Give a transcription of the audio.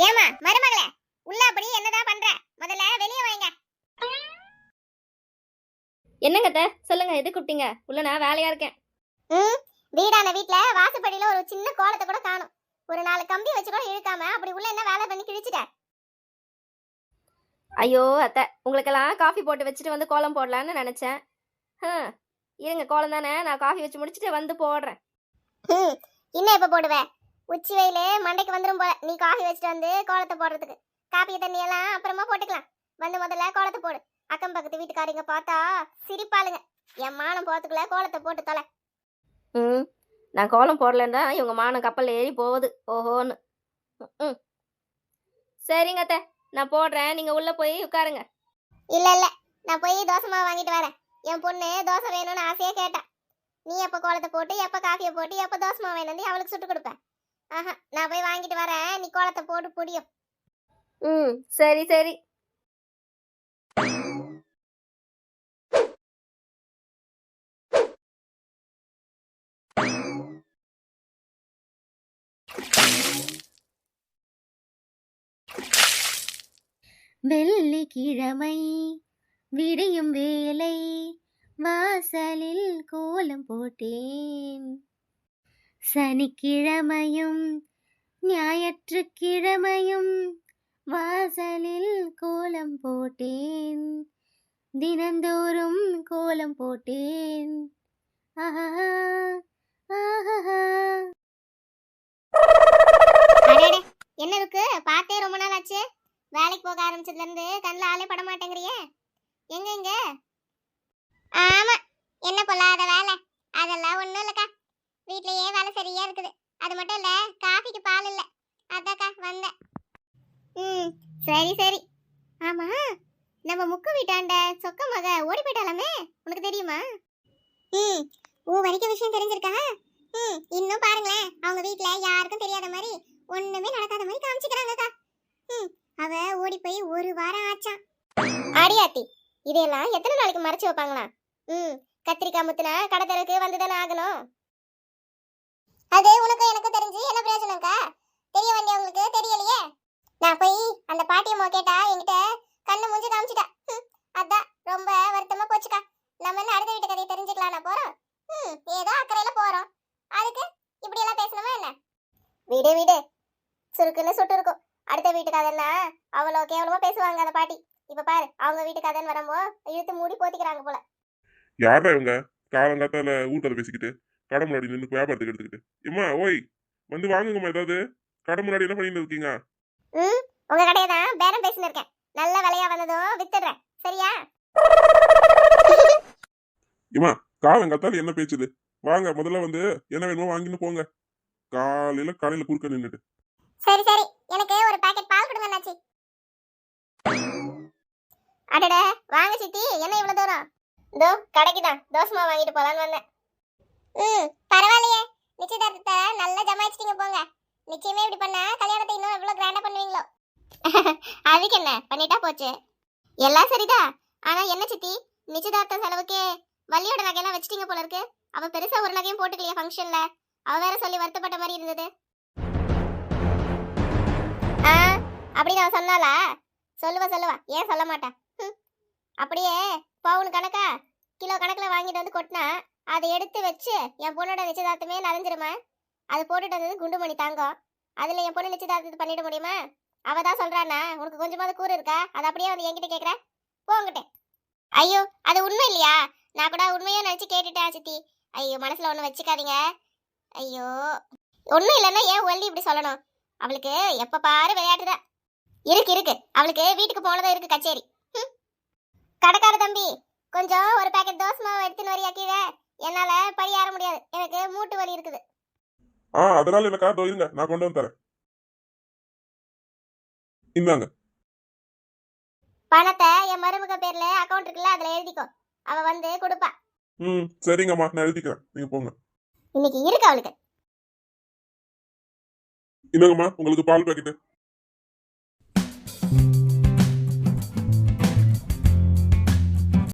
ஏமா மருமகளே, உள்ள அப்படி என்னதான் பண்ற? முதல்ல வெளிய வாங்க. என்னங்க அத்தை, சொல்லுங்க. எது கூப்பிட்டீங்க? உள்ள நான் வேலையா இருக்கேன். வீடான வீட்ல வாசப்படியில ஒரு சின்ன கோலத்தை கூட காணும். ஒரு 4 கம்பி வச்சு கூட இழுக்காம அப்படி உள்ள என்ன வேலை பண்ணி கிழிச்சிட்ட? ஐயோ அத்தை, உங்களுக்கெல்லாம் காஃபி போட்டு வச்சுட்டு வந்து கோலம் போடலான்னு நினைச்சேன். இருங்க, கோலம் தானே, நான் காஃபி வச்சு முடிச்சுட்டு வந்து போடுறேன். இன்னும் எப்ப போடுவ? உச்சி வெயிலே மண்டைக்கு வந்துரும் போல. நீ காஃபி வச்சுட்டு வந்து கோலத்தை போடுறதுக்கு. காப்பி தண்ணி எல்லாம் அப்புறமா போட்டுக்கலாம். வந்து முதல்ல கோலத்தை போடு. அக்கம் பக்கத்து வீட்டுக்காரங்க பார்த்தா சிரிப்பாளுங்க. என் மானம் போறதுக்குள்ள கோலத்தை போட்டு தொலை. நான் கோலம் போடலன்னு தான் இவங்க மானம் கப்பல் ஏறி போகுது. ஓஹோன்னு. சரிங்க அத்தை, நான் போடுறேன். நீங்க உள்ள போய் உட்காருங்க. இல்ல, நான் போய் தோசை மாவு வாங்கிட்டு வரேன். என் பொண்ணு தோசை வேணும்னு ஆசையா கேட்டா. நீ எப்ப கோலத்தை போட்டு, எப்ப காஃபியை போட்டு, எப்ப தோசை மாவு வேணும் அவளுக்கு சுட்டு கொடுப்பேன். நான் போய் வாங்கிட்டு வரேன். நீ கோலத்தை போட்டு புடியும். சரி சரி. வெள்ளிக்கிழமை விடியும் வேலை வாசலில் கோலம் போட்டேன். சனிக்கிழமையும் ஞாயிற்றுக்கிழமையும் வாசலில் கோலம் போட்டேன். தினந்தோறும் கோலம் போட்டேன். என்ன இருக்கு? பார்த்தே ரொம்ப நாள் ஆச்சு. வேலைக்கு போக ஆரம்பிச்சதுல இருந்து கண்ணில் ஆளே பட மாட்டேங்கிறியே. எங்க? ஆமா, என்ன பொல்லாத வேலை. அதெல்லாம் ஒண்ணும் இல்லக்கா. வீட்லயே வேலை சரியா இருக்குது. அது மட்டும் இல்ல, காஃபிக்கு பால் இல்ல. அதாக்கா வந்தேன். சரி. ஆமா, நம்ம முக்கு வீட்டாண்ட சொக்க மக ஓடி போயிட்டாலாமே, உனக்கு தெரியுமா? வரைக்கும் விஷயம் தெரிஞ்சிருக்கா? இன்னும் பாருங்களேன், அவங்க வீட்ல யாருக்கும் தெரியாத மாதிரி ஒண்ணுமே நடக்காத மாதிரி காமிச்சுக்கிறாங்கக்கா. அவ ஓடி போய் 1 வாரம் ஆச்சான். அடியாத்தி, இதெல்லாம் எத்தனை நாளைக்கு மறைச்சு வைப்பாங்களா? கத்திரிக்காய் முத்துனா கடத்தருக்கு வந்துதானே ஆகணும். அது உனக்கு எனக்கு தெரிஞ்சு என்ன பிரயோஜனம்க்கா? தெரிய வேண்டியவங்களுக்கு தெரியலையே. நான் போய் அந்த பாட்டியம்மா கேட்டா என்கிட்ட கண்ணு மூஞ்சி காமிச்சிட்டா. அதான் ரொம்ப வருத்தமா போச்சுக்கா. நம்ம என்ன அடுத்த வீட்டு கதையை தெரிஞ்சுக்கலாம் நான் போறோம். ஏதோ அக்கறையில போறோம், அதுக்கு இப்படி எல்லாம் பேசணுமா என்ன? வீடு சுருக்குன்னு சுட்டு இருக்கும். அடுத்த வீட்டு கதைன்னா அவ்வளோ கேவலமா பேசுவாங்க அந்த பாட்டி. இப்ப பாரு, அவங்க வீட்டு கதைன்னு வரம்போ இழுத்து மூடி போத்திக்கிறாங்க போல. யாரா இவங்க காலங்காத்தால ஊர்க்கதை பேசிக்கிட்டு கடை முன்னாடி நின்று வியாபாரத்துக்கு எடுத்துக்கிட்டு? இம்மா ஓய், வந்து வாங்குங்கம்மா. ஏதாவது கடை முன்னாடி என்ன பண்ணிட்டு இருக்கீங்க? உங்க கடையை தான் பேரம் பேசின்னு இருக்கேன். நல்ல விலையா வந்ததும் வித்துடுறேன், சரியா? இம்மா, காலங்காத்தால என்ன பேச்சுது? வாங்க, முதல்ல வந்து என்ன வேணுமோ வாங்கின்னு போங்க. கடையில குறுக்க நின்னுட்டு. சரி, எனக்கு ஒரு பாக்கெட் பால் கொடுங்க அண்ணாச்சி. அடடே, வாங்க சித்தி, என்ன இவ்வளவு தூரம்? இதோ கடைக்கு தான் தோசை மாவு வாங்கிட்டு போலான்னு வந்தேன். பரவாயில்லையே, நிச்சயதார்த்தத்தை நல்லா ஜமாயிச்சிட்டீங்க போங்க. நிச்சயமே இப்படி பண்ணா கல்யாணத்தை இன்னும் எவ்வளவு கிராண்டா பண்ணுவீங்களோ. அதுக்கு என்ன, பண்ணிட்டா போச்சு. எல்லாம் சரிதான். ஆனா என்ன சித்தி, நிச்சயதார்த்த செலவுக்கு வள்ளியோட நகையெல்லாம் வச்சிட்டீங்க போல இருக்கு. அவ பெருசா ஒரு நகையும் போட்டுக்கலையே ஃபங்க்ஷன்ல. அவ வேற சொல்லி வருத்தப்பட்ட மாதிரி இருந்தது. அப்படி நான் சொன்னாலா? சொல்லுவா, ஏன் சொல்ல மாட்டா? அப்படியே பவுன் கணக்கா கிலோ கணக்குல வாங்கிட்டு வந்து கொட்டினா அதை எடுத்து வச்சு என் பொண்ணோட நிச்சயதார்த்தமே நனைஞ்சிருமா? அது போட்டுட்டு வந்தது குண்டுமணி தாங்கம். அதுல என் பொண்ணு நிச்சயதார்த்தத்தை பண்ணிட முடியுமா? அவதான் சொல்றானா, உனக்கு கொஞ்சமாவது கூறு இருக்கா? அது அப்படியே வந்து என்கிட்ட கேக்குற, போங்கிட்டே. ஐயோ, அது உண்மை இல்லையா? நான் கூட உண்மையா நினைச்சு கேட்டுட்டேன் சித்தி. ஐயோ, மனசுல ஒண்ணு வச்சுக்காதீங்க. ஐயோ, ஒண்ணும் இல்லைன்னா ஏன் வள்ளி இப்படி சொல்லணும்? அவளுக்கு எப்ப பாரு விளையாட்டுதான். இருக்கு, அவளுக்கு வீட்டுக்கு போனதும் இருக்கு கச்சேரி. கடைக்கார தம்பி, கொஞ்சம் ஒரு பாக்கெட் தோசை மாவு எடுத்துன்னு வரியா கீழே? என்னால படி ஏற முடியாது, எனக்கு மூட்டு வலி இருக்குது. அதனால எனக்கா இருங்க, நான் கொண்டு வந்து தரேன். இந்தாங்க. பணத்தை என் மருமக பேர்ல அக்கவுண்ட் இருக்குல்ல, அதுல எழுதிக்கோ. அவ வந்து கொடுப்பா. சரிங்கம்மா, நான் எழுதிக்கிறேன், நீங்க போங்க. இன்னைக்கு இருக்கு அவளுக்கு. இந்தாங்கம்மா, உங்களுக்கு பால் பாக்கெட்.